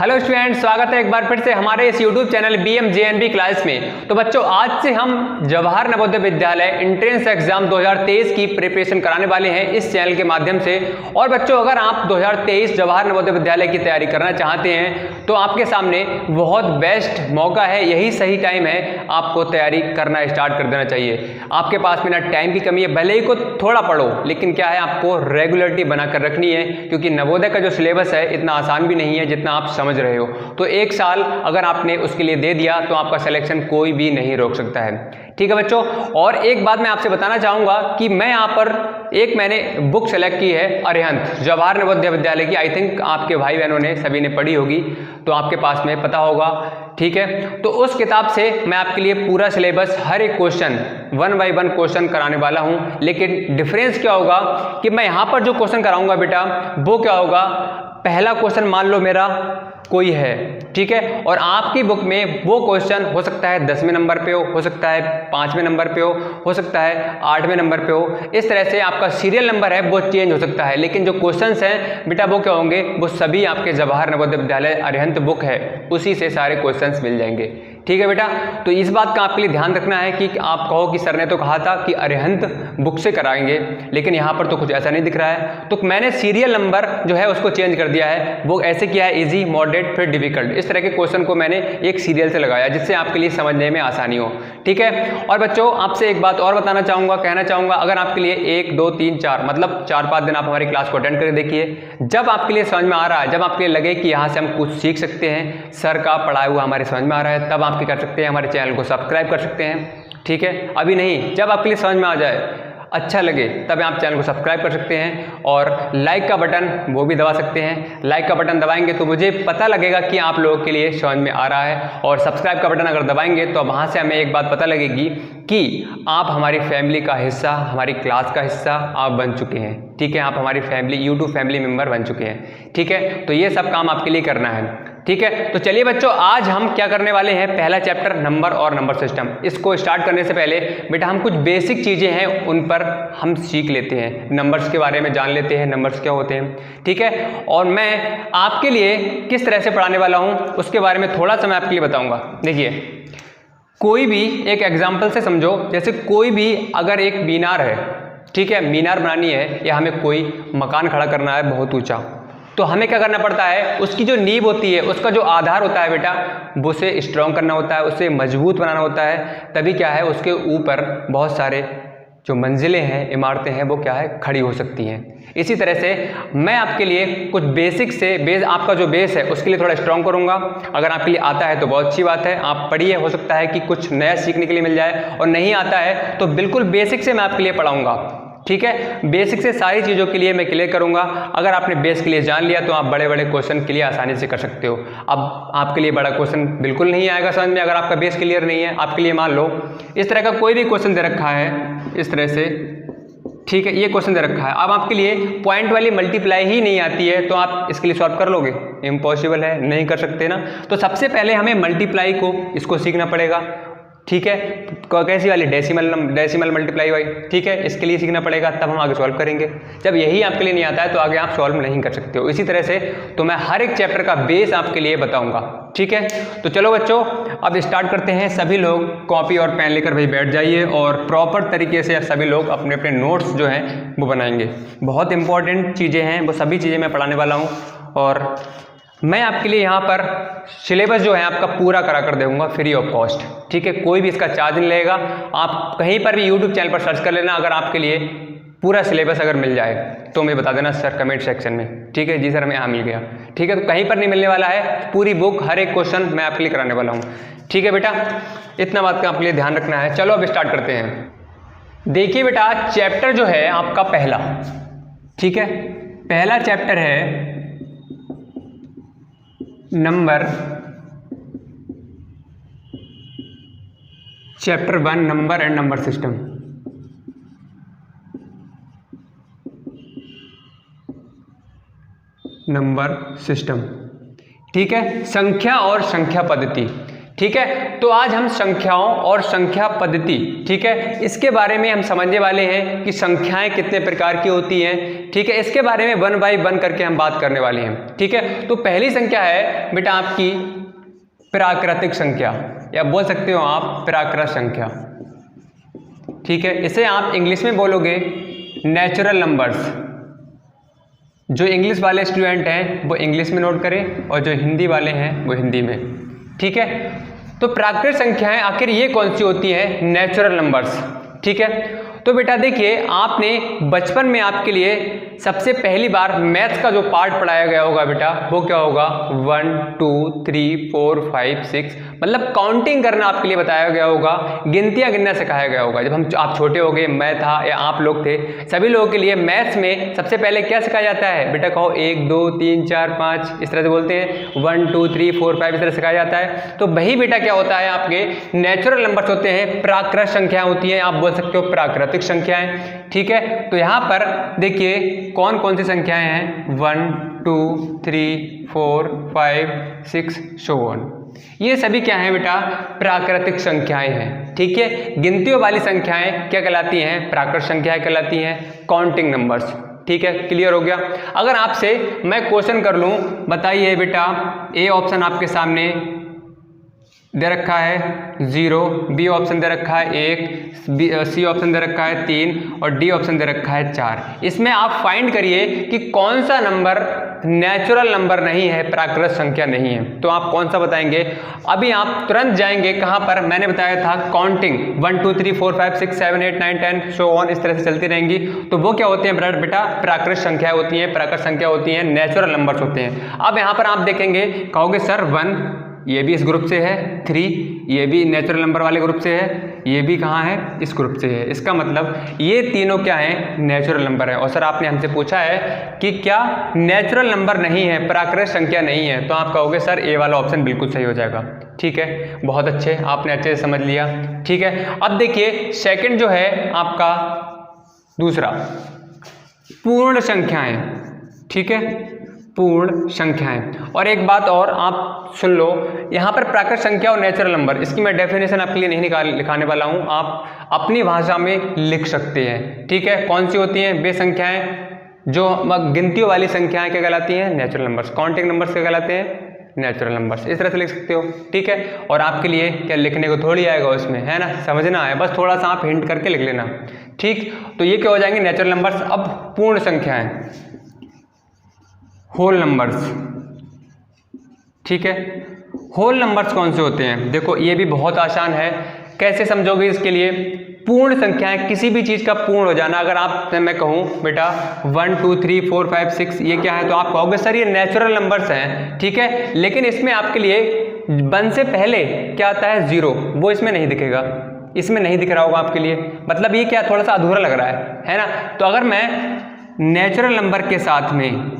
Hello student, स्वागत है एक बार फिर से हमारे इस यूट्यूब चैनल BMJNB क्लास में। तो बच्चों, आज से हम जवाहर नवोदय विद्यालय एंट्रेंस एग्जाम 2023 की प्रिपरेशन कराने वाले हैं इस चैनल के माध्यम से। और बच्चों, अगर आप 2023 जवाहर नवोदय विद्यालय की तैयारी करना चाहते हैं तो आपके सामने बहुत बेस्ट मौका है, यही सही टाइम है आपको तैयारी करना स्टार्ट कर देना चाहिए। आपके पास में ना टाइम की कमी है, भले ही को थोड़ा पढ़ो, लेकिन क्या है, आपको रेगुलरिटी बनाकर रखनी है, क्योंकि नवोदय का जो सिलेबस है इतना आसान भी नहीं है जितना आप समझ रहे हो। तो एक साल अगर आपने उसके लिए दे दिया तो आपका सिलेक्शन कोई भी नहीं रोक सकता है। ठीक है बच्चों, और एक बात मैं आपसे बताना चाहूंगा कि मैं यहाँ पर मैंने बुक सेलेक्ट की है अरिहंत जवाहर नवोदय विद्यालय की। आई थिंक आपके भाई बहनों ने सभी ने पढ़ी होगी, तो आपके पास में पता होगा। ठीक है, तो उस किताब से मैं आपके लिए पूरा सिलेबस, हर एक क्वेश्चन 1 बाय 1 क्वेश्चन कराने वाला हूं। लेकिन डिफरेंस क्या होगा कि मैं यहाँ पर जो क्वेश्चन कराऊंगा बेटा, वो क्या होगा, पहला क्वेश्चन मान लो मेरा कोई है, ठीक है, और आपकी बुक में वो क्वेश्चन हो सकता है 10वें नंबर पे हो सकता है 5वें नंबर पे हो सकता है 8वें नंबर पे हो। इस तरह से आपका सीरियल नंबर है वो चेंज हो सकता है, लेकिन जो क्वेश्चंस हैं बेटा वो क्या होंगे, वो सभी आपके जवाहर नवोदय विद्यालय अरिहंत बुक है उसी से सारे क्वेश्चंस मिल जाएंगे। ठीक है बेटा, तो इस बात का आपके लिए ध्यान रखना है कि आप कहो कि सर ने तो कहा था कि अरिहंत बुक से कराएंगे, लेकिन यहाँ पर तो कुछ ऐसा नहीं दिख रहा है। तो मैंने सीरियल नंबर जो है उसको चेंज कर दिया है, वो ऐसे किया है इजी, मॉडरेट, फिर डिफिकल्ट। इस तरह के क्वेश्चन को मैंने एक सीरियल से लगाया जिससे आपके लिए समझने में आसानी हो। ठीक है, और बच्चों आपसे एक बात और बताना चाहूँगा, कहना चाहूँगा, अगर आपके लिए 1, 2, 3, 4 मतलब 4-5 दिन आप हमारी क्लास को अटेंड करके देखिए। जब आपके लिए समझ में आ रहा है, जब आपके लिए लगे कि यहाँ से हम कुछ सीख सकते हैं, सर का पढ़ाया हुआ हमारे समझ में आ रहा है, तब आप क्या कर सकते हैं, हमारे चैनल को सब्सक्राइब कर सकते हैं। ठीक है, अभी नहीं, जब आपके लिए समझ में आ जाए, अच्छा लगे, तब आप चैनल को सब्सक्राइब कर सकते हैं और लाइक का बटन वो भी दबा सकते हैं। लाइक का बटन दबाएंगे तो मुझे पता लगेगा कि आप लोगों के लिए समझ में आ रहा है, और सब्सक्राइब का बटन अगर दबाएंगे तो वहाँ से हमें एक बात पता लगेगी कि आप हमारी फैमिली का हिस्सा, हमारी क्लास का हिस्सा आप बन चुके हैं। ठीक है, आप हमारी फैमिली, यूट्यूब फैमिली मेंबर बन चुके हैं। ठीक है, तो ये सब काम आपके लिए करना है। ठीक है, तो चलिए बच्चों, आज हम क्या करने वाले हैं, पहला चैप्टर नंबर और नंबर सिस्टम। इसको स्टार्ट करने से पहले बेटा हम कुछ बेसिक चीज़ें हैं उन पर हम सीख लेते हैं, नंबर्स के बारे में जान लेते हैं, नंबर्स क्या होते हैं। ठीक है, और मैं आपके लिए किस तरह से पढ़ाने वाला हूँ उसके बारे में थोड़ा सा मैं आपके लिए बताऊँगा। देखिए, कोई भी एक एग्जाम्पल से समझो, जैसे कोई भी अगर एक मीनार है, ठीक है, मीनार बनानी है या हमें कोई मकान खड़ा करना है बहुत ऊँचा, तो हमें क्या करना पड़ता है, उसकी जो नींव होती है, उसका जो आधार होता है बेटा, वो उसे स्ट्रॉन्ग करना होता है, उसे मजबूत बनाना होता है, तभी क्या है, उसके ऊपर बहुत सारे जो मंजिलें हैं, इमारतें हैं, वो क्या है, खड़ी हो सकती हैं। इसी तरह से मैं आपके लिए कुछ बेसिक से बेस, आपका जो बेस है उसके लिए थोड़ा स्ट्रॉन्ग करूंगा। अगर आपके लिए आता है तो बहुत अच्छी बात है, आप पढ़िए, हो सकता है कि कुछ नया सीखने के लिए मिल जाए, और नहीं आता है तो बिल्कुल बेसिक से मैं आपके लिए पढ़ाऊंगा। ठीक है, बेसिक से सारी चीज़ों के लिए मैं क्लियर करूंगा। अगर आपने बेस के लिए जान लिया तो आप बड़े बड़े क्वेश्चन के लिए आसानी से कर सकते हो। अब आपके लिए बड़ा क्वेश्चन बिल्कुल नहीं आएगा समझ में अगर आपका बेस क्लियर नहीं है। आपके लिए मान लो इस तरह का कोई भी क्वेश्चन दे रखा है, इस तरह से, ठीक है, ये क्वेश्चन दे रखा है। अब आपके लिए पॉइंट वाली मल्टीप्लाई ही नहीं आती है तो आप इसके लिए सॉल्व कर लोगे? इम्पॉसिबल है, नहीं कर सकते ना। तो सबसे पहले हमें मल्टीप्लाई को, इसको सीखना पड़ेगा। ठीक है, कैसी वाली, डेसिमल मल्टीप्लाई वाली, ठीक है, इसके लिए सीखना पड़ेगा, तब हम आगे सॉल्व करेंगे। जब यही आपके लिए नहीं आता है तो आगे आप सॉल्व नहीं कर सकते हो। इसी तरह से तो मैं हर एक चैप्टर का बेस आपके लिए बताऊंगा। ठीक है, तो चलो बच्चों अब स्टार्ट करते हैं। सभी लोग कॉपी और पेन लेकर भाई बैठ जाइए और प्रॉपर तरीके से सभी लोग अपने अपने नोट्स जो हैं वो बनाएंगे। बहुत इंपॉर्टेंट चीज़ें हैं, वो सभी चीज़ें मैं पढ़ाने वाला हूँ, और मैं आपके लिए यहाँ पर सिलेबस जो है आपका पूरा करा कर दूंगा फ्री ऑफ कॉस्ट। ठीक है, कोई भी इसका चार्ज नहीं लगेगा। आप कहीं पर भी यूट्यूब चैनल पर सर्च कर लेना, अगर आपके लिए पूरा सिलेबस अगर मिल जाए तो मुझे बता देना सर कमेंट सेक्शन में। ठीक है जी सर, हमें यहाँ मिल गया। ठीक है, तो कहीं पर नहीं मिलने वाला है, पूरी बुक हर एक क्वेश्चन मैं आपके लिए कराने वाला हूँ। ठीक है बेटा, इतना बात का आपके लिए ध्यान रखना है। चलो अब स्टार्ट करते हैं। देखिए बेटा, चैप्टर जो है आपका पहला, ठीक है, पहला चैप्टर है number, chapter 1 number and number system. Number system, ठीक है, संख्या और संख्या पद्धति। ठीक है। तो आज हम संख्याओं और संख्या पद्धति, ठीक है, इसके बारे में हम समझने वाले हैं कि संख्याएं कितने प्रकार की होती हैं, ठीक है। इसके बारे में 1 बाय 1 करके हम बात करने वाले हैं, ठीक है। तो पहली संख्या है बेटा आपकी प्राकृतिक संख्या, या बोल सकते हो आप प्राकृत संख्या, ठीक है। इसे आप इंग्लिश में बोलोगे नेचुरल नंबर्स। जो इंग्लिश वाले स्टूडेंट हैं वो इंग्लिश में नोट करें और जो हिंदी वाले हैं वो हिंदी में, ठीक है। तो प्राकृतिक संख्याएं आखिर ये कौन सी होती हैं? नेचुरल नंबर्स, ठीक है। तो बेटा देखिए, आपने बचपन में आपके लिए सबसे पहली बार मैथ्स का जो पार्ट पढ़ाया गया होगा बेटा, वो क्या होगा? 1 2 3 4 5 6, मतलब काउंटिंग करना आपके लिए बताया गया होगा, गिनतियां गिनना सिखाया गया होगा। जब आप छोटे हो गए, मैं था या आप लोग थे, सभी लोगों के लिए मैथ्स में सबसे पहले क्या सिखाया जाता है बेटा? कहो 1 2 3 4 5, इस तरह से बोलते हैं, 1 2 3 4 5 इस तरह सिखाया जाता है। तो वही बेटा क्या होता है? आपके नेचुरल नंबर्स होते हैं, प्राकृत संख्या होती है, आप बोल सकते हो प्राकृतिक संख्याएं, ठीक है। तो यहां पर देखिए कौन कौन सी संख्याएं हैं? 1 2 3 4 5 6 so on, ये सभी क्या है बेटा? प्राकृतिक संख्याएं हैं, ठीक है। गिनतियों वाली संख्याएं क्या कहलाती हैं? प्राकृतिक संख्याएं कहलाती हैं, काउंटिंग नंबर्स, ठीक है। क्लियर हो गया? अगर आपसे मैं क्वेश्चन कर लूं, बताइए बेटा, ए ऑप्शन आपके सामने दे रखा है 0, बी ऑप्शन दे रखा है 1, सी ऑप्शन दे रखा है 3 और डी ऑप्शन दे रखा है 4। इसमें आप फाइंड करिए कि कौन सा नंबर नेचुरल नंबर नहीं है, प्राकृतिक संख्या नहीं है। तो आप कौन सा बताएंगे? अभी आप तुरंत जाएंगे कहां पर? मैंने बताया था काउंटिंग, 1 2 3 4 5 6 7 8 9 10 सो ऑन, इस तरह से चलती रहेंगी। तो वो क्या होते हैं बेटा? प्राकृतिक संख्या होती हैं, प्राकृतिक संख्या होती हैं, नेचुरल नंबर्स होते हैं। अब यहाँ पर आप देखेंगे, कहोगे सर 1 ये भी इस ग्रुप से है, 3 ये भी नेचुरल नंबर वाले ग्रुप से है, ये भी कहाँ है? इस ग्रुप से है। इसका मतलब ये तीनों क्या हैं? नेचुरल नंबर है। और सर आपने हमसे पूछा है कि क्या नेचुरल नंबर नहीं है, प्राकृतिक संख्या नहीं है, तो आप कहोगे सर ए वाला ऑप्शन बिल्कुल सही हो जाएगा, ठीक है। बहुत अच्छे, आपने अच्छे से समझ लिया, ठीक है। अब देखिए सेकंड जो है आपका दूसरा, पूर्ण संख्याएं, ठीक है, पूर्ण संख्याएं। और एक बात और आप सुन लो, यहाँ पर प्राकृतिक संख्या और नेचुरल नंबर, इसकी मैं डेफिनेशन आपके लिए नहीं लिखाने वाला हूँ, आप अपनी भाषा में लिख सकते हैं, ठीक है। कौन सी होती हैं? वे संख्याएं जो गिनतियों वाली संख्याएं क्या कहलाती हैं? Natural numbers. काउंटिंग नंबर्स क्या कहलाते हैं? Natural numbers. इस तरह से लिख सकते हो, ठीक है। और आपके लिए क्या लिखने को थोड़ी आएगा उसमें, है ना, समझना है, बस थोड़ा सा आप हिंट करके लिख लेना, ठीक। तो ये क्या हो जाएंगे? Natural numbers. अब पूर्ण संख्याएं, होल नंबर्स, ठीक है। होल नंबर्स कौन से होते हैं? देखो ये भी बहुत आसान है, कैसे समझोगे इसके लिए? पूर्ण संख्याएं, किसी भी चीज का पूर्ण हो जाना। अगर आप मैं कहूं बेटा 1 2 3 4 5 6 ये क्या है, तो आप कहोगे सर ये नेचुरल नंबर्स हैं, ठीक है। लेकिन इसमें आपके लिए 1 से पहले क्या आता है? 0, वो इसमें नहीं दिखेगा, इसमें नहीं दिख रहा होगा आपके लिए, मतलब ये क्या थोड़ा सा अधूरा लग रहा है ना। तो अगर मैं नेचुरल नंबर के साथ में,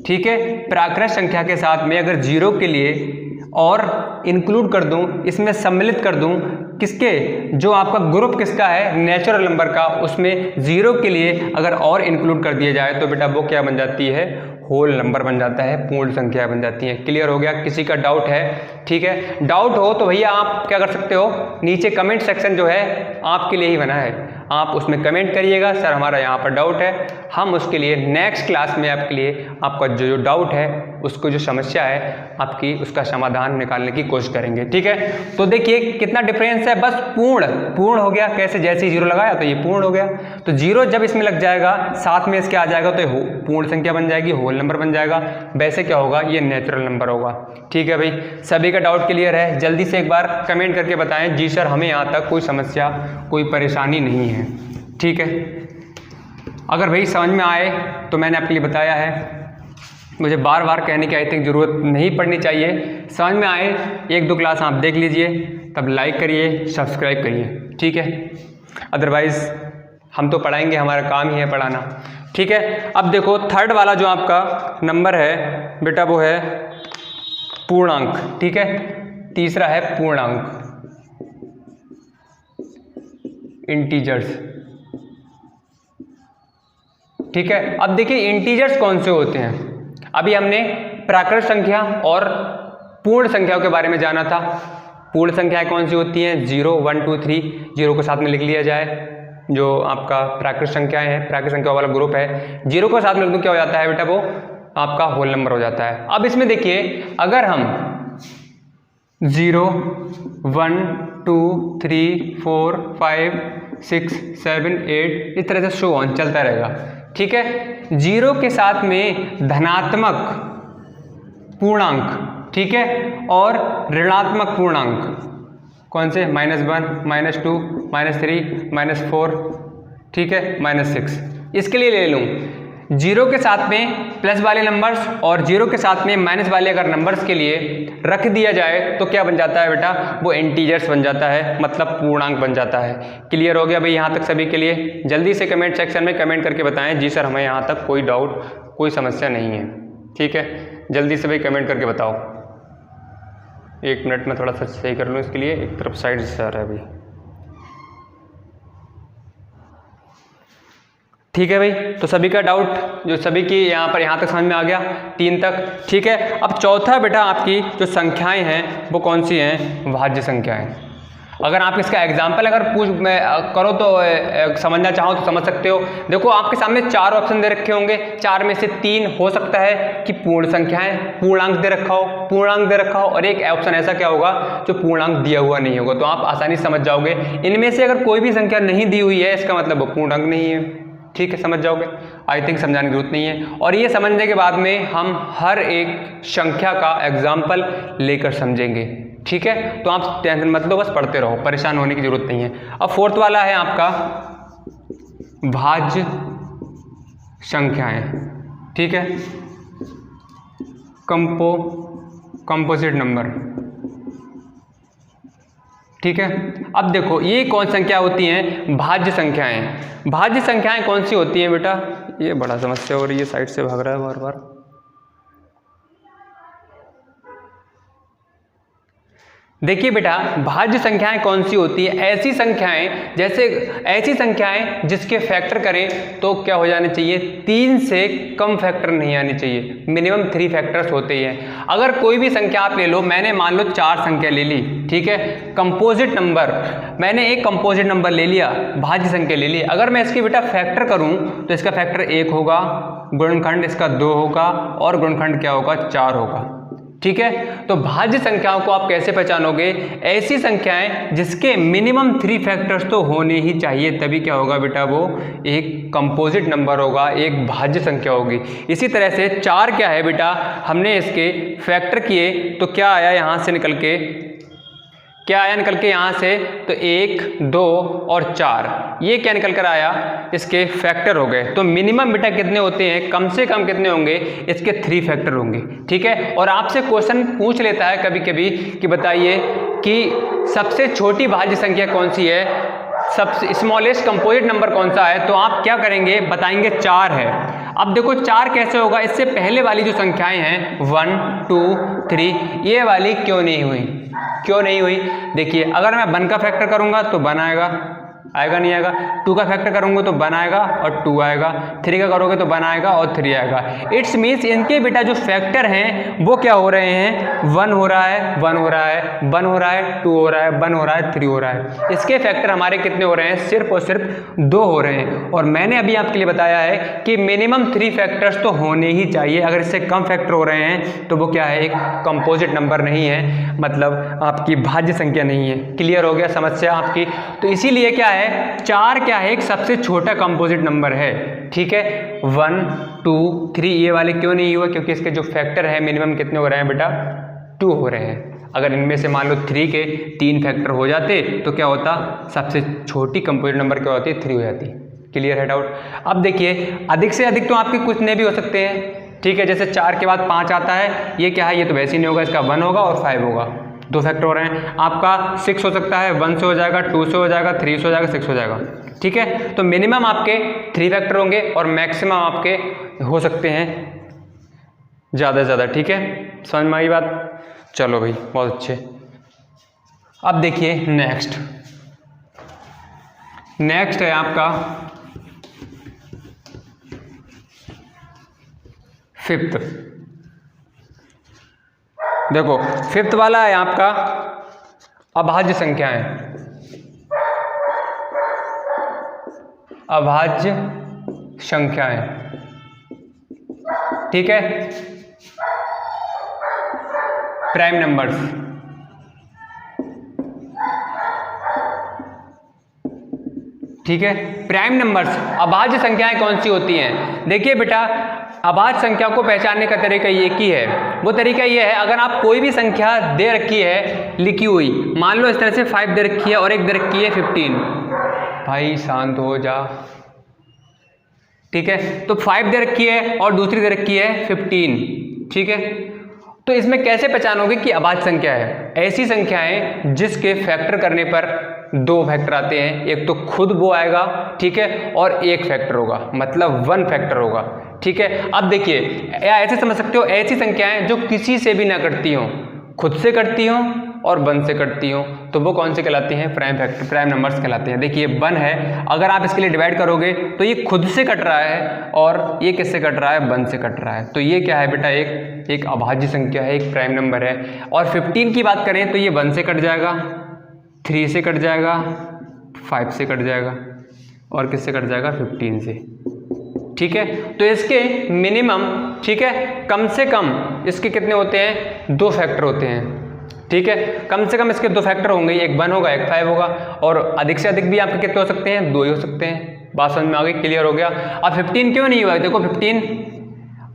ठीक है, प्राकृतिक संख्या के साथ में अगर 0 के लिए और इंक्लूड कर दूं, इसमें सम्मिलित कर दूं, किसके? जो आपका ग्रुप किसका है? नेचुरल नंबर का, उसमें 0 के लिए अगर और इंक्लूड कर दिया जाए तो बेटा वो क्या बन जाती है? होल नंबर बन जाता है, पूर्ण संख्या बन जाती है। क्लियर हो गया? किसी का डाउट है? ठीक है, डाउट हो तो भैया आप क्या कर सकते हो, नीचे कमेंट सेक्शन जो है आपके लिए ही बना है, आप उसमें कमेंट करिएगा, सर हमारा यहाँ पर डाउट है, हम उसके लिए नेक्स्ट क्लास में आपके लिए आपका जो डाउट है, उसको जो समस्या है आपकी, उसका समाधान निकालने की कोशिश करेंगे। ठीक है, तो देखिए कितना डिफरेंस है, बस पूर्ण हो गया, कैसे जैसे ही 0 लगाया तो ये पूर्ण हो गया, तो 0 जब इसमें लग जाएगा साथ में इसके आ जाएगा तो ये पूर्ण संख्या बन जाएगी, होल नंबर बन जाएगा। वैसे क्या होगा, ये नेचुरल नंबर होगा। ठीक है भाई, सभी का डाउट क्लियर है? जल्दी से एक बार कमेंट करके बताएं, जी सर हमें यहाँ तक कोई समस्या कोई परेशानी नहीं है। ठीक है, अगर भाई समझ में आए तो मैंने आपके लिए बताया है, मुझे बार बार कहने की आई थिंक ज़रूरत नहीं पड़नी चाहिए। समझ में आए 1-2 क्लास आप देख लीजिए, तब लाइक करिए, सब्सक्राइब करिए। ठीक है, अदरवाइज़ हम तो पढ़ाएंगे, हमारा काम ही है पढ़ाना। ठीक है, अब देखो थर्ड वाला जो आपका नंबर है बेटा वो है पूर्णांक। ठीक है, तीसरा है पूर्णांक, इंटीजर्स। ठीक है, अब देखिए इंटीजर्स कौन से होते हैं। अभी हमने प्राकृत संख्या और पूर्ण संख्याओं के बारे में जाना था। पूर्ण संख्याएं कौन सी होती हैं? 0 1 2 3, 0 को साथ में लिख लिया जाए, जो आपका प्राकृत संख्याएं हैं, प्राकृत संख्या वाला ग्रुप है, 0 को साथ में लिख दो, क्या हो जाता है बेटा? वो आपका होल नंबर हो जाता है। अब इसमें देखिए, अगर हम 0 1 2 3 4 5 6 7 8 इस तरह से शो ऑन चलता रहेगा, ठीक है। 0 के साथ में धनात्मक पूर्णांक, ठीक है, और ऋणात्मक पूर्णांक कौन से? -1 -2 -3 -4, ठीक है, -6। इसके लिए ले लूँ 0 के साथ में प्लस वाले नंबर्स और 0 के साथ में माइनस वाले अगर नंबर्स के लिए रख दिया जाए तो क्या बन जाता है बेटा? वो इंटीजर्स बन जाता है, मतलब पूर्णांक बन जाता है। क्लियर हो गया भाई यहाँ तक सभी के लिए? जल्दी से कमेंट सेक्शन में कमेंट करके बताएं जी सर हमें यहाँ तक कोई डाउट, कोई समस्या नहीं है, ठीक है। जल्दी से भाई कमेंट करके बताओ। 1 मिनट में थोड़ा सा सही कर लूँ इसके लिए, एक तरफ साइड से आ रहा है अभी, ठीक है भाई। तो सभी का डाउट जो सभी की यहाँ तक समझ में आ गया, 3 तक, ठीक है। अब चौथा बेटा आपकी जो संख्याएं हैं वो कौन सी हैं? भाज्य संख्याएं। अगर आप इसका एग्जाम्पल अगर करो तो समझना चाहो तो समझ सकते हो। देखो आपके सामने 4 ऑप्शन दे रखे होंगे, 4 में से 3 हो सकता है कि पूर्ण संख्याएं, पूर्णांक दे रखा हो, पूर्णांक दे रखा हो, और एक ऑप्शन ऐसा क्या होगा जो पूर्णांक दिया हुआ नहीं होगा। तो आप आसानी से समझ जाओगे इनमें से अगर कोई भी संख्या नहीं दी हुई है इसका मतलब वो पूर्णांक नहीं है, ठीक है, समझ जाओगे। आई थिंक समझाने की जरूरत नहीं है। और ये समझने के बाद में हम हर एक संख्या का एग्जाम्पल लेकर समझेंगे, ठीक है। तो आप टेंशन मत लो, बस पढ़ते रहो, परेशान होने की जरूरत नहीं है। अब 4th वाला है आपका भाज्य संख्याएं, ठीक है, कंपोजिट नंबर, ठीक है। अब देखो ये कौन संख्या होती हैं? भाज्य संख्याएं। भाज्य संख्याएं कौन सी होती हैं बेटा? ये बड़ा समस्या हो रही है, साइड से भाग रहा है बार बार। देखिए बेटा भाज्य संख्याएं कौन सी होती है? ऐसी संख्याएं, जैसे ऐसी संख्याएं जिसके फैक्टर करें तो क्या हो जाने चाहिए? 3 से कम फैक्टर नहीं आने चाहिए, मिनिमम 3 फैक्टर्स होते ही हैं। अगर कोई भी संख्या आप ले लो, मैंने मान लो 4 संख्या ले ली, ठीक है, कंपोजिट नंबर, मैंने एक कंपोजिट नंबर ले लिया, भाज्य संख्या ले ली। अगर मैं इसकी बेटा फैक्टर करूं तो इसका फैक्टर 1 होगा, गुणनखंड इसका 2 होगा और गुणनखंड क्या होगा? 4 होगा, ठीक है। तो भाज्य संख्याओं को आप कैसे पहचानोगे? ऐसी संख्याएं जिसके मिनिमम 3 फैक्टर्स तो होने ही चाहिए, तभी क्या होगा बेटा? वो एक कंपोजिट नंबर होगा, एक भाज्य संख्या होगी। इसी तरह से 4 क्या है बेटा? हमने इसके फैक्टर किए तो क्या आया यहाँ से निकल के? क्या आया निकल के यहाँ से? तो 1 2 और 4, ये क्या निकल कर आया? इसके फैक्टर हो गए। तो मिनिमम बेटा कितने होते हैं? कम से कम कितने होंगे? इसके 3 फैक्टर होंगे, ठीक है। और आपसे क्वेश्चन पूछ लेता है कभी कभी कि बताइए कि सबसे छोटी भाज्य संख्या कौन सी है, सबसे स्मॉलेस्ट कंपोजिट नंबर कौन सा है? तो आप क्या करेंगे? बताएंगे 4 है। अब देखो 4 कैसे होगा? इससे पहले वाली जो संख्याएं हैं 1 2 3, ये वाली क्यों नहीं हुई? क्यों नहीं हुई? देखिए अगर मैं 1 का फैक्टर करूंगा तो 1 आएगा, आएगा नहीं आएगा। 2 का फैक्टर करूंगा तो 1 आएगा और 2 आएगा। 3 का करोगे तो 1 आएगा और 3 आएगा। इट्स मीन्स इनके बेटा जो फैक्टर हैं वो क्या हो रहे हैं? 1 हो रहा है, 1 हो रहा है, 1 हो रहा है, 2 हो रहा है, 1 हो रहा है, 3 हो रहा है। इसके फैक्टर हमारे कितने हो रहे हैं? सिर्फ और सिर्फ 2 हो रहे हैं। और मैंने अभी आपके लिए बताया है कि मिनिमम 3 फैक्टर्स तो होने ही चाहिए। अगर इससे कम फैक्टर हो रहे हैं तो वो क्या है? एक कंपोजिट नंबर नहीं है, मतलब आपकी भाज्य संख्या नहीं है। क्लियर हो गया समस्या आपकी? तो इसीलिए क्या है, 4 क्या है? एक सबसे छोटा कंपोजिट नंबर है, ठीक है। 1 2 3 ये वाले क्यों नहीं हुआ? क्योंकि इसके जो फैक्टर है मिनिमम कितने हो रहे हैं बेटा? 2 हो रहे हैं। अगर इनमें से मान लो 3 के 3 फैक्टर हो जाते तो क्या होता? सबसे छोटी कंपोजिट नंबर क्या होती? 3 हो जाती। क्लियर है डाउट? अब देखिए अधिक से अधिक तो आपके कुछ नहीं भी हो सकते हैं, ठीक है। जैसे 4 के बाद 5 आता है, ये क्या है? ये तो वैसे ही नहीं होगा, इसका 1 होगा और 5 होगा, 2 फैक्टर हो रहे हैं। आपका 6 हो सकता है, 1 से हो जाएगा, 2 से हो जाएगा, 3 से हो जाएगा, 6 हो जाएगा, ठीक है। तो मिनिमम आपके 3 फैक्टर होंगे और मैक्सिमम आपके हो सकते हैं ज़्यादा से ज़्यादा, ठीक है। समझ में आई बात? चलो भाई बहुत अच्छे। अब देखिए नेक्स्ट है आपका 5th। देखो 5th वाला है आपका अभाज्य संख्याएं, अभाज्य संख्याएं, ठीक है। प्राइम नंबर्स, ठीक है। प्राइम नंबर्स, अभाज्य संख्याएं कौन सी होती हैं? देखिए बेटा, अभाज्य संख्या को पहचानने का तरीका ये की है, वो तरीका ये है, अगर आप कोई भी संख्या दे रखी है लिखी हुई, मान लो इस तरह से 5 दे रखी है और एक दे रखी है 15, भाई शांत हो जा, ठीक है। तो 5 दे रखी है और दूसरी दे रखी है 15, ठीक है। तो इसमें कैसे पहचानोगे कि अभाज्य संख्या है? ऐसी संख्याएं जिसके फैक्टर करने पर 2 फैक्टर आते हैं, एक तो खुद वो आएगा, ठीक है, और एक फैक्टर होगा, मतलब 1 फैक्टर होगा, ठीक है। अब देखिए, या ऐसे समझ सकते हो, ऐसी संख्याएं जो किसी से भी ना कटती हों, खुद से कटती हों और 1 से कटती हों, तो वो कौन से कहलाती हैं? प्राइम फैक्टर, प्राइम नंबर्स कहलाते हैं। देखिए 1 है, अगर आप इसके लिए डिवाइड करोगे तो ये खुद से कट रहा है और ये किससे कट रहा है? 1 से कट रहा है, तो ये क्या है बेटा? एक अभाज्य संख्या है, एक प्राइम नंबर है। और 15 की बात करें तो ये 1 से कट जाएगा, 3 से कट जाएगा, 5 से कट जाएगा और किससे कट जाएगा? 15 से, ठीक है। तो इसके मिनिमम, ठीक है, कम से कम इसके कितने होते हैं? 2 फैक्टर होते हैं, ठीक है। कम से कम इसके 2 फैक्टर होंगे, एक 1 होगा, एक 5 होगा, और अधिक से अधिक भी आपके कितने हो सकते हैं? 2 ही हो सकते हैं। बात समझ में आ गई? क्लियर हो गया? अब 15 क्यों नहीं हुआ? देखो 15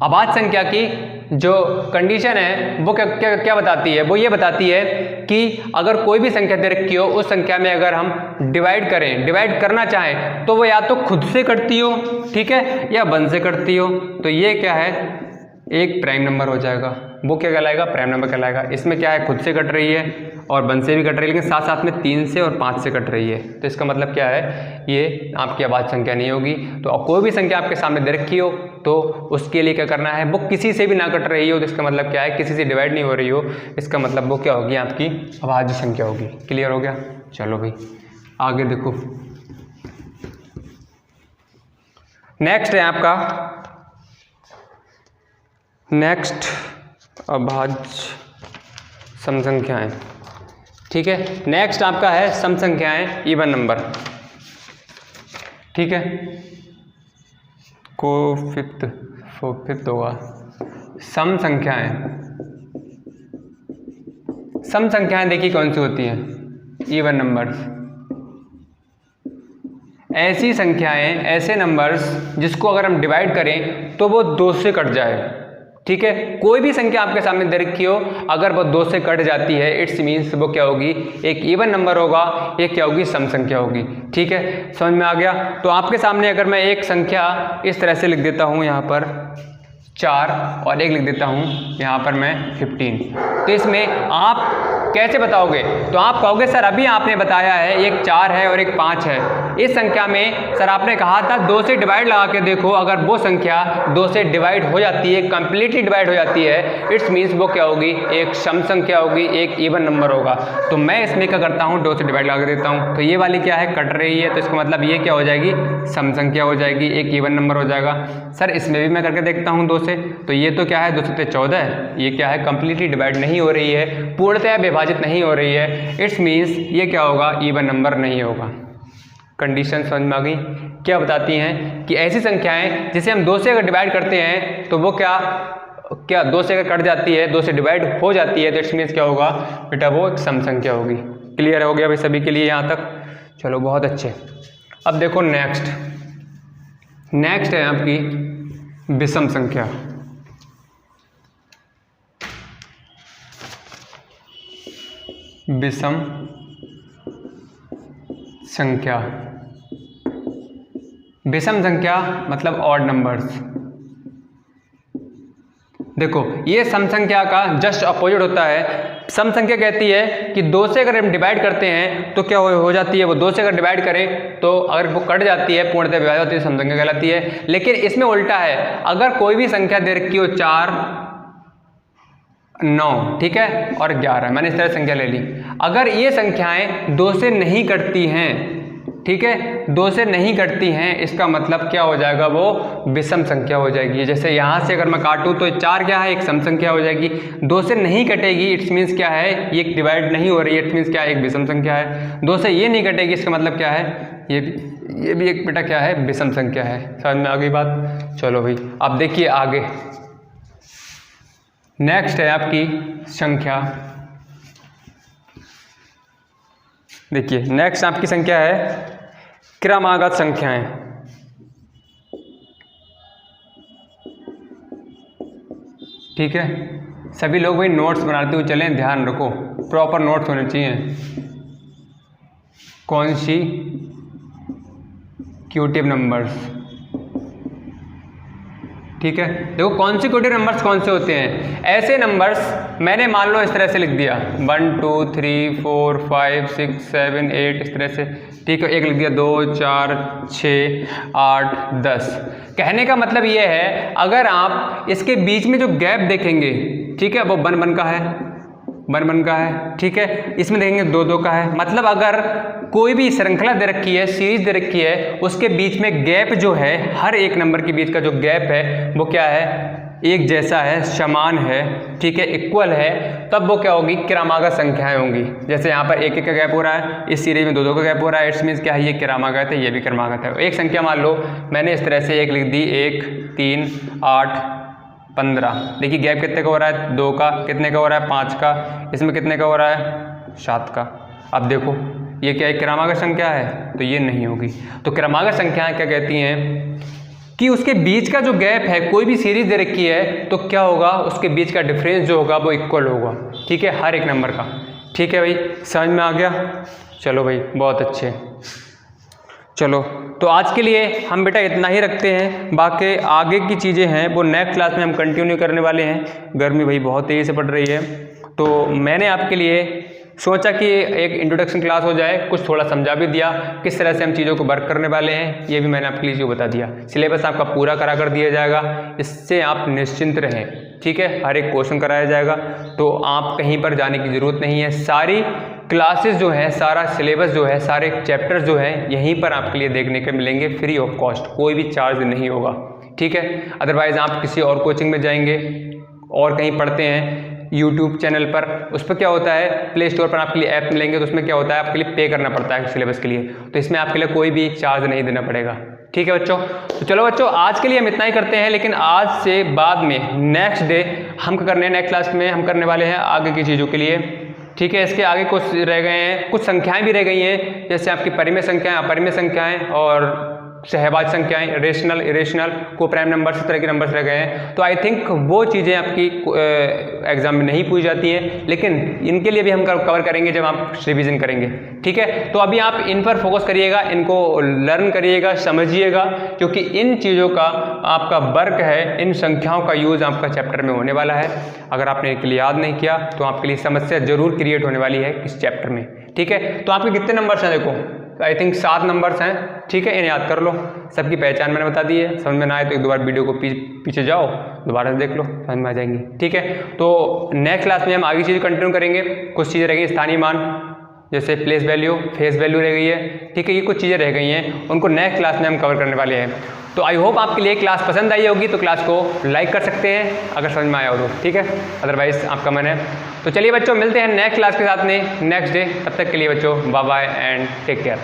अभाज्य संख्या की जो कंडीशन है वो क्या बताती है? वो ये बताती है कि अगर कोई भी संख्या दे रखी हो, उस संख्या में अगर हम डिवाइड करना चाहें तो वो या तो खुद से कटती हो, ठीक है, या 1 से कटती हो, तो ये क्या है? एक प्राइम नंबर हो जाएगा। वो क्या कहलाएगा? प्राइम नंबर कहलाएगा। इसमें क्या है? खुद से कट रही है और 1 से भी कट रही है, लेकिन साथ साथ में 3 से और 5 से कट रही है, तो इसका मतलब क्या है? ये आपकी अभाज्य संख्या नहीं होगी। तो कोई भी संख्या आपके सामने दे रखी हो तो उसके लिए क्या करना है? वो किसी से भी ना कट रही हो, तो इसका मतलब क्या है? किसी से डिवाइड नहीं हो रही हो, इसका मतलब वो क्या होगी? आपकी अभाज्य संख्या होगी। क्लियर हो गया? चलो भाई आगे देखो। नेक्स्ट है आपका, नेक्स्ट अभाज्य सम संख्याएं, ठीक है। नेक्स्ट आपका है सम संख्याएं, इवन नंबर, ठीक है। को फिफ्थ होगा सम संख्याएं। सम संख्याएं देखिए कौन सी होती हैं? Even numbers. ऐसी संख्याएं, ऐसे नंबर्स जिसको अगर हम डिवाइड करें तो वो 2 से कट जाए, ठीक है। कोई भी संख्या आपके सामने दे रखी हो, अगर वो 2 से कट जाती है, इट्स मीन्स वो क्या होगी? एक इवन नंबर होगा, एक क्या होगी? सम संख्या होगी, ठीक है। समझ में आ गया? तो आपके सामने अगर मैं एक संख्या इस तरह से लिख देता हूँ, यहाँ पर 4 और एक लिख देता हूँ यहाँ पर मैं 15, तो इसमें आप कैसे बताओगे? तो आप कहोगे सर अभी आपने बताया है एक 4 है और एक 5 है, इस संख्या में सर आपने कहा था 2 से डिवाइड लगा के देखो, अगर वो संख्या 2 से डिवाइड हो जाती है, कंप्लीटली डिवाइड हो जाती है, इट्स मीन्स वो क्या होगी? एक सम संख्या होगी, एक इवन नंबर होगा। तो मैं इसमें क्या करता हूँ? 2 से डिवाइड लगा देता हूँ, तो ये वाली क्या है? कट रही है, तो इसका मतलब ये क्या हो जाएगी? सम संख्या हो जाएगी, एक इवन नंबर हो जाएगा। सर इसमें भी मैं करके देखता हूँ 2 से, तो ये तो क्या है? 2 से 14 है, ये क्या है? कंप्लीटली डिवाइड नहीं हो रही है, पूर्णतः विभाजित नहीं हो रही है, इट्स मीन्स ये क्या होगा? इवन नंबर नहीं होगा। कंडीशन समझ में आ गई? क्या बताती हैं कि ऐसी संख्याएं जिसे हम 2 से अगर डिवाइड करते हैं तो वो क्या 2 से अगर कट जाती है, 2 से डिवाइड हो जाती है, तो इट्स मीन्स क्या होगा बेटा? वो एक सम संख्या होगी। क्लियर हो गया भाई सभी के लिए यहाँ तक? चलो बहुत अच्छे। अब देखो नेक्स्ट है आपकी विषम संख्या। विषम संख्या, विषम संख्या मतलब ऑड नंबर्स। देखो ये सम संख्या का जस्ट अपोजिट होता है। सम संख्या कहती है कि 2 से अगर हम डिवाइड करते हैं तो क्या हो जाती है? वो 2 से अगर डिवाइड करें तो अगर वो कट जाती है, पूर्णतः विभाजित होती है, सम संख्या कहलाती है। लेकिन इसमें उल्टा है, अगर कोई भी संख्या दे रखी हो 4, 9, ठीक है, और 11, मैंने इस तरह संख्या ले ली, अगर ये संख्याएं 2 से नहीं कटती हैं, ठीक है, 2 से नहीं कटती हैं, इसका मतलब क्या हो जाएगा, वो विषम संख्या हो जाएगी। जैसे यहाँ से अगर मैं काटूँ तो 4 क्या है, एक सम संख्या हो जाएगी। 2 से नहीं कटेगी, इट्स मीन्स क्या है, ये डिवाइड नहीं हो रही है, इट्स मीन्स क्या है, एक विषम संख्या है। 2 से ये नहीं कटेगी, इसका मतलब क्या है, ये भी एक बेटा क्या है, विषम संख्या है। समझ में आ गई बात। चलो भाई अब देखिए आगे, नेक्स्ट है आपकी संख्या। देखिए नेक्स्ट आपकी संख्या है क्रमागत संख्याएं। ठीक है, सभी लोग भाई नोट्स बनाते हुए चलें, ध्यान रखो, प्रॉपर नोट्स होने चाहिए। कॉन्सिक्यूटिव नंबर्स, ठीक है। देखो कॉन्सिक्यूटिव नंबर्स कौन से होते हैं, ऐसे नंबर्स मैंने मान लो इस तरह से लिख दिया 1 2 3 4 5 6 7 8 इस तरह से, ठीक है। एक लिख दिया 2 4 6 8 10। कहने का मतलब ये है, अगर आप इसके बीच में जो गैप देखेंगे, ठीक है, वो 1 1 का है, 1 1 का है, ठीक है। इसमें देखेंगे 2 2 का है। मतलब अगर कोई भी श्रृंखला दे रखी है, सीरीज दे रखी है, उसके बीच में गैप जो है, हर एक नंबर के बीच का जो गैप है वो क्या है, एक जैसा है, समान है, ठीक है, इक्वल है, तब वो क्या होगी, क्रमागत संख्याएं होंगी। जैसे यहाँ पर 1 1 का गैप हो रहा है, इस सीरीज में 2 2 का गैप हो रहा है, इट्स मीन्स क्या है, ये क्रमागत है, ये भी क्रमागत है। एक संख्या मान लो मैंने इस तरह से 1 लिख दी, 1 3 8 15। देखिए गैप कितने का हो रहा है, 2 का, कितने का हो रहा है, 5 का, इसमें कितने का हो रहा है, 7 का। अब देखो ये क्या एक क्रमागत संख्या है, तो ये नहीं होगी। तो क्रमागत संख्याएं क्या कहती हैं कि उसके बीच का जो गैप है, कोई भी सीरीज दे रखी है तो क्या होगा, उसके बीच का डिफरेंस जो होगा वो इक्वल होगा, ठीक है, हर एक नंबर का। ठीक है भाई, समझ में आ गया। चलो भाई बहुत अच्छे। चलो तो आज के लिए हम बेटा इतना ही रखते हैं, बाकी आगे की चीज़ें हैं वो नेक्स्ट क्लास में हम कंटिन्यू करने वाले हैं। गर्मी भाई बहुत तेज़ी से पड़ रही है, तो मैंने आपके लिए सोचा कि एक इंट्रोडक्शन क्लास हो जाए, कुछ थोड़ा समझा भी दिया किस तरह से हम चीज़ों को वर्क करने वाले हैं, ये भी मैंने आपके लिए बता दिया। सिलेबस आपका पूरा करा कर दिया जाएगा, इससे आप निश्चिंत रहें, ठीक है। हर एक क्वेश्चन कराया जाएगा, तो आप कहीं पर जाने की ज़रूरत नहीं है। सारी क्लासेस जो है, सारा सिलेबस जो है, सारे चैप्टर्स जो हैं यहीं पर आपके लिए देखने के मिलेंगे फ्री ऑफ कॉस्ट, कोई भी चार्ज नहीं होगा, ठीक है। अदरवाइज़ आप किसी और कोचिंग में जाएंगे और कहीं पढ़ते हैं यूट्यूब चैनल पर, उस पर क्या होता है, प्ले स्टोर पर आपके लिए ऐप मिलेंगे, तो उसमें क्या होता है, आपके लिए पे करना पड़ता है सिलेबस के लिए, तो इसमें आपके लिए कोई भी चार्ज नहीं देना पड़ेगा, ठीक है बच्चों। तो चलो बच्चों आज के लिए हम इतना ही करते हैं, लेकिन आज से बाद में नेक्स्ट डे हम करने हैं, नेक्स्ट क्लास में हम करने वाले हैं आगे की चीज़ों के लिए, ठीक है। इसके आगे कुछ रह गए हैं, कुछ संख्याएं भी रह गई हैं, जैसे आपकी परिमेय संख्याएं, अपरिमेय संख्याएं और सहभाज्य संख्याएं, रेशनल, इरेशनल, को प्राइम नंबर्स, इस तरह के नंबर्स रह गए हैं। तो आई थिंक वो चीज़ें आपकी एग्जाम में नहीं पूछी जाती हैं, लेकिन इनके लिए भी हम कवर करेंगे जब आप रिवीजन करेंगे, ठीक है। तो अभी आप इन पर फोकस करिएगा, इनको लर्न करिएगा, समझिएगा, क्योंकि इन चीज़ों का आपका वर्क है, इन संख्याओं का यूज़ आपका चैप्टर में होने वाला है। अगर आपने इनके लिए याद नहीं किया तो आपके लिए समस्या जरूर क्रिएट होने वाली है इस चैप्टर में, ठीक है। तो आपके कितने नंबर्स हैं, देखो आई थिंक 7 नंबर्स हैं, ठीक है, इन्हें याद कर लो। सबकी पहचान मैंने बता दी है, समझ में ना आए तो एक दो बार वीडियो को पीछे जाओ, दोबारा से देख लो, समझ में आ जाएंगी, ठीक है। तो नेक्स्ट क्लास में हम आगे चीज़ कंटिन्यू करेंगे। कुछ चीज़ें रहेंगी स्थानीय मान, जैसे प्लेस वैल्यू, फेस वैल्यू रह गई है, ठीक है, ये कुछ चीज़ें रह गई हैं, उनको नेक्स्ट क्लास में हम कवर करने वाले हैं। तो आई होप आपके लिए क्लास पसंद आई होगी, तो क्लास को लाइक कर सकते हैं अगर समझ में आया हो तो, ठीक है, अदरवाइज आपका मन है। तो चलिए बच्चों मिलते हैं नेक्स्ट क्लास के साथ में नेक्स्ट डे, तब तक के लिए बच्चों bye bye and take care.